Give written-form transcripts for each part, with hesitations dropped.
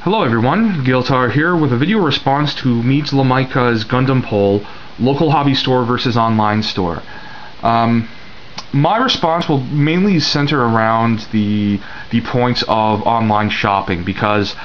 Hello everyone, Giltar here with a video response to meadeslemicah's Gundam poll, local hobby store versus online store. My response will mainly center around the points of online shopping because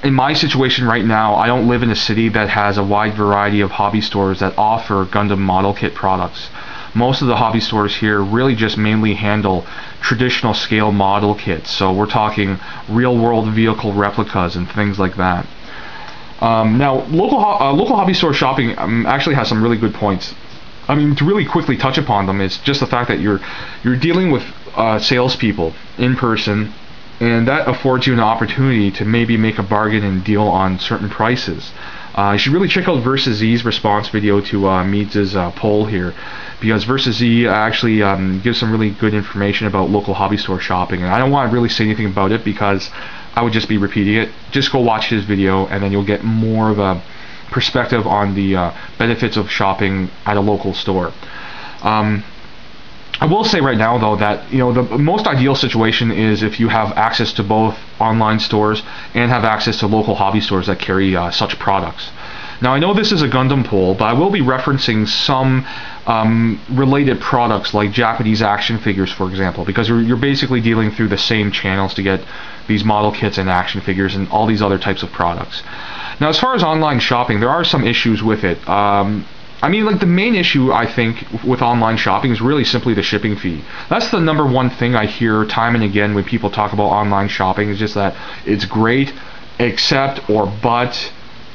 in my situation right now, I don't live in a city that has a wide variety of hobby stores that offer Gundam model kit products. Most of the hobby stores here really just mainly handle traditional scale model kits, so we're talking real-world vehicle replicas and things like that. Now, local hobby store shopping actually has some really good points. I mean, to really quickly touch upon them, it's just the fact that you're dealing with salespeople in person, and that affords you an opportunity to maybe make a bargain and deal on certain prices. You should really check out Versus Z's response video to Meads' poll here, because Versus Z actually gives some really good information about local hobby store shopping, and I don't want to really say anything about it because I would just be repeating it. Just go watch his video and then you'll get more of a perspective on the benefits of shopping at a local store. I will say right now though that the most ideal situation is if you have access to both online stores and have access to local hobby stores that carry such products. Now I know this is a Gundam poll, but I will be referencing some related products like Japanese action figures, for example, because you're basically dealing through the same channels to get these model kits and action figures and all these other types of products. Now as far as online shopping, there are some issues with it. I mean, like, the main issue, I think, with online shopping is really simply the shipping fee. That's the number one thing I hear time and again when people talk about online shopping, is just that it's great, except or but,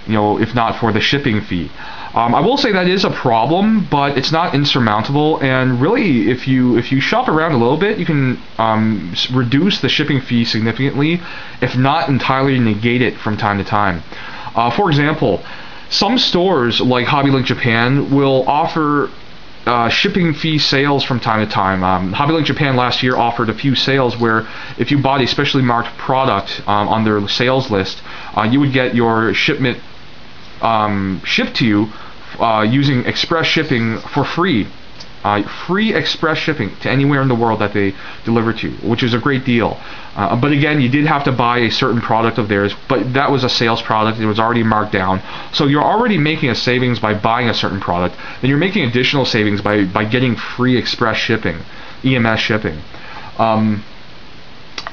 if not for the shipping fee. I will say that is a problem, but it's not insurmountable, and really, if you shop around a little bit, you can reduce the shipping fee significantly, if not entirely negate it from time to time. For example, some stores like HobbyLink Japan will offer shipping fee sales from time to time. HobbyLink Japan last year offered a few sales where if you bought a specially marked product on their sales list, you would get your shipment shipped to you using express shipping for free. Free express shipping to anywhere in the world that they deliver to, which is a great deal. But again, you did have to buy a certain product of theirs, but that was a sales product. It was already marked down. So you're already making a savings by buying a certain product, then you're making additional savings by getting free express shipping, EMS shipping.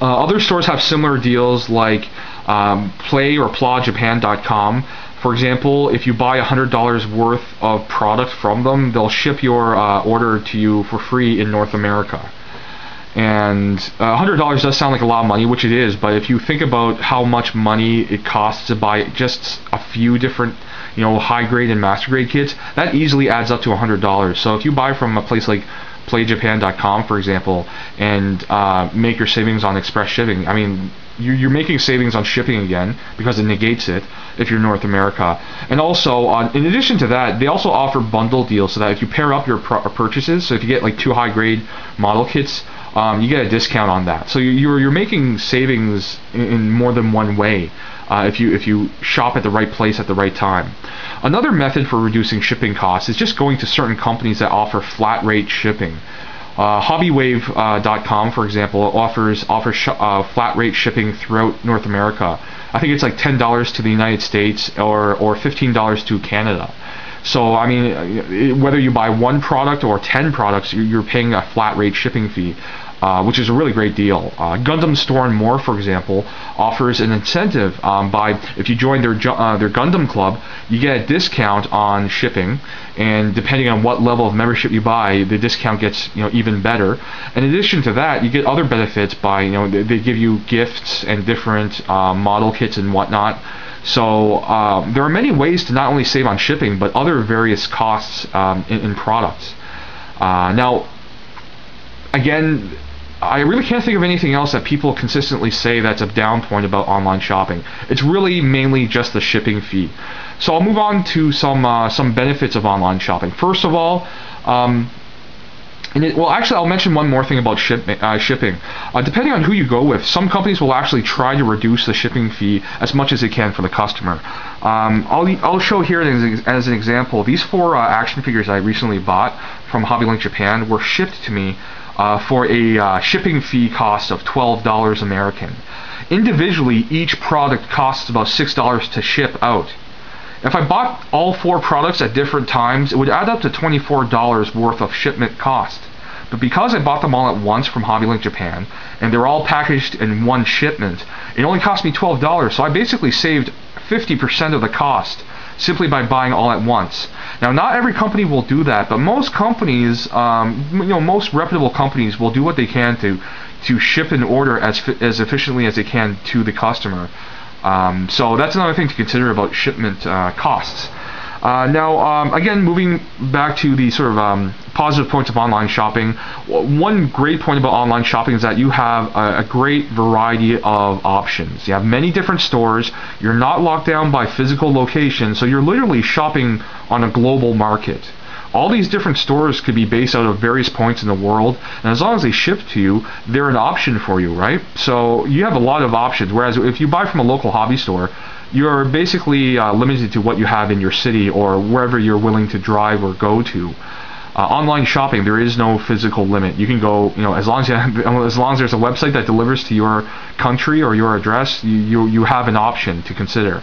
Other stores have similar deals like Play or PlaJapan.com. For example, if you buy $100 worth of product from them, they'll ship your order to you for free in North America. And $100 does sound like a lot of money, which it is, but if you think about how much money it costs to buy just a few different high grade and master grade kits, that easily adds up to $100. So if you buy from a place like PlayJapan.com, for example, and make your savings on express shipping, I mean, you're making savings on shipping again because it negates it if you're North America. And also, in addition to that, they also offer bundle deals so that if you pair up your purchases, so if you get like 2 high grade model kits, you get a discount on that. So you're making savings in more than one way if you shop at the right place at the right time. Another method for reducing shipping costs is just going to certain companies that offer flat rate shipping. Hobbywave.com, for example, offers flat rate shipping throughout North America. I think it's like $10 to the United States or $15 to Canada. So I mean, whether you buy one product or 10 products, you're paying a flat rate shipping fee, which is a really great deal. Gundam Store and More, for example, offers an incentive if you join their Gundam club, you get a discount on shipping, and depending on what level of membership you buy, the discount gets even better. In addition to that, you get other benefits by they give you gifts and different model kits and whatnot. So there are many ways to not only save on shipping, but other various costs in products. Now, again, I really can't think of anything else that people consistently say that's a down point about online shopping. It's really mainly just the shipping fee. So I'll move on to some benefits of online shopping. First of all, actually, I'll mention one more thing about shipping. Depending on who you go with, some companies will actually try to reduce the shipping fee as much as they can for the customer. I'll show here as an example. These 4 action figures I recently bought from HobbyLink Japan were shipped to me for a shipping fee cost of $12 American. individually each product costs about $6 to ship out. If I bought all 4 products at different times, it would add up to $24 worth of shipment cost. But because I bought them all at once from HobbyLink Japan, and they're all packaged in one shipment, it only cost me $12. So I basically saved 50% of the cost simply by buying all at once. Now, not every company will do that, but most companies, most reputable companies will do what they can to ship an order as efficiently as they can to the customer. So that's another thing to consider about shipment costs. Now, again, moving back to the sort of positive points of online shopping, one great point about online shopping is that you have a great variety of options. You have many different stores. You're not locked down by physical location, so you're literally shopping on a global market. All these different stores could be based out of various points in the world, and as long as they ship to you, they're an option for you, right? So you have a lot of options, whereas if you buy from a local hobby store, you're basically limited to what you have in your city or wherever you're willing to drive or go to. Online shopping, there is no physical limit. You can go, as long as there's a website that delivers to your country or your address, you have an option to consider.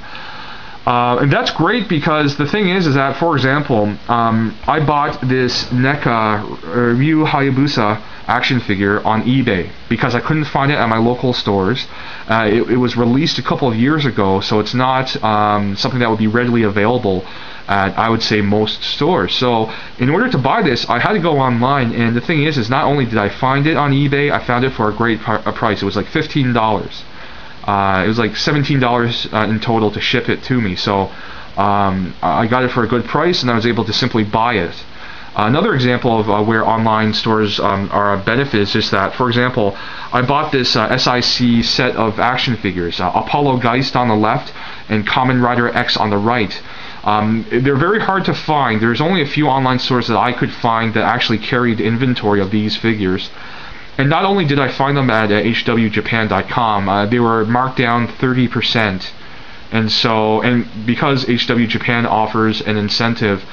And that's great because the thing is that, for example, I bought this NECA Ryu Hayabusa action figure on eBay because I couldn't find it at my local stores. It was released a couple of years ago, so it's not something that would be readily available at, I would say, most stores. So in order to buy this, I had to go online, and the thing is not only did I find it on eBay, I found it for a great price. It was like $15. It was like $17 in total to ship it to me. So I got it for a good price, and I was able to simply buy it. Another example of where online stores are a benefit is just that, for example, I bought this SIC set of action figures, Apollo Geist on the left and Kamen Rider X on the right. They're very hard to find. There's only a few online stores that I could find that actually carried inventory of these figures. And not only did I find them at hwjapan.com, they were marked down 30%. And because HW Japan offers an incentive,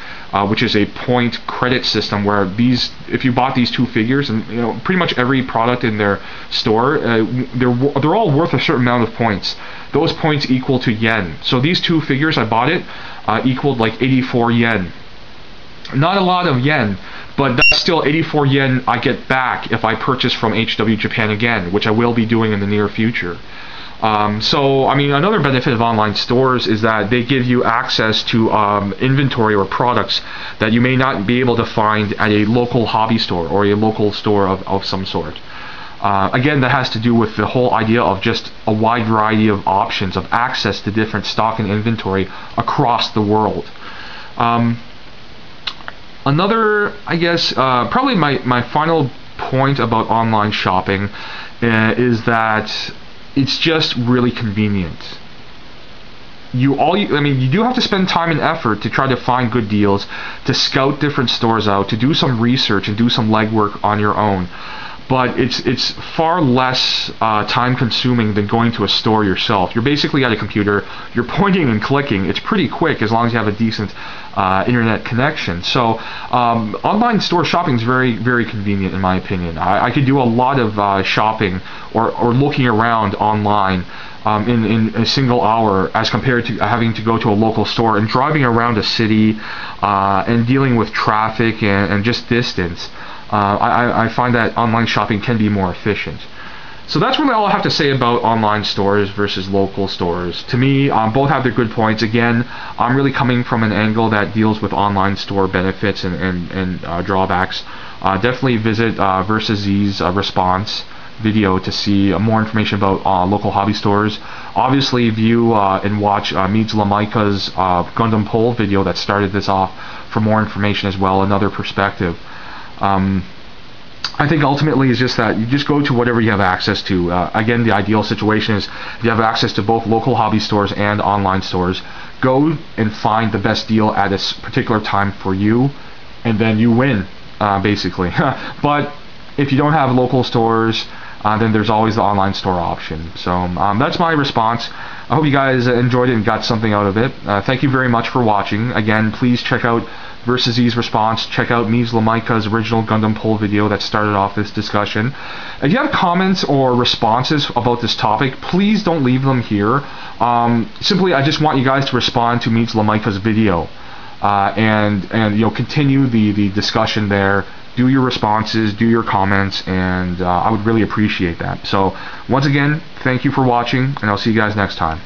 which is a point credit system, where if you bought these 2 figures, and pretty much every product in their store, they're all worth a certain amount of points. Those points equal to yen. So these 2 figures, I bought it, equaled like 84 yen. Not a lot of yen, but that's still 84 yen I get back if I purchase from HW Japan again, which I will be doing in the near future. So, I mean, another benefit of online stores is that they give you access to inventory or products that you may not be able to find at a local hobby store or a local store of some sort. Again, that has to do with the whole idea of just a wide variety of options of access to different stock and inventory across the world. Another, I guess, probably my final point about online shopping is that it's just really convenient. You do have to spend time and effort to try to find good deals, to scout different stores out, to do some research and do some legwork on your own. But it's far less time consuming than going to a store yourself. You're basically at a computer, you're pointing and clicking. It's pretty quick as long as you have a decent internet connection. So online store shopping is very, very convenient in my opinion. I could do a lot of shopping or looking around online in a single hour as compared to having to go to a local store and driving around a city and dealing with traffic and just distance. I find that online shopping can be more efficient. So that's really all I have to say about online stores versus local stores. To me, both have their good points. Again, I'm really coming from an angle that deals with online store benefits and drawbacks. Definitely visit Versus Z's response video to see more information about local hobby stores. Obviously, view and watch meadeslemicah's Gundam poll video that started this off for more information as well, another perspective. I think ultimately is just that you just go to whatever you have access to. Again, the ideal situation is if you have access to both local hobby stores and online stores, go and find the best deal at a particular time for you, and then you win, basically. But if you don't have local stores, then there's always the online store option. So that's my response. I hope you guys enjoyed it and got something out of it. Thank you very much for watching. Again, please check out versus Z's response. Check out meadeslemicah's original Gundam poll video that started off this discussion. If you have comments or responses about this topic, please don't leave them here. Simply, I just want you guys to respond to meadeslemicah's video and continue the discussion there. Do your responses, do your comments, and I would really appreciate that. So once again, thank you for watching, and I'll see you guys next time.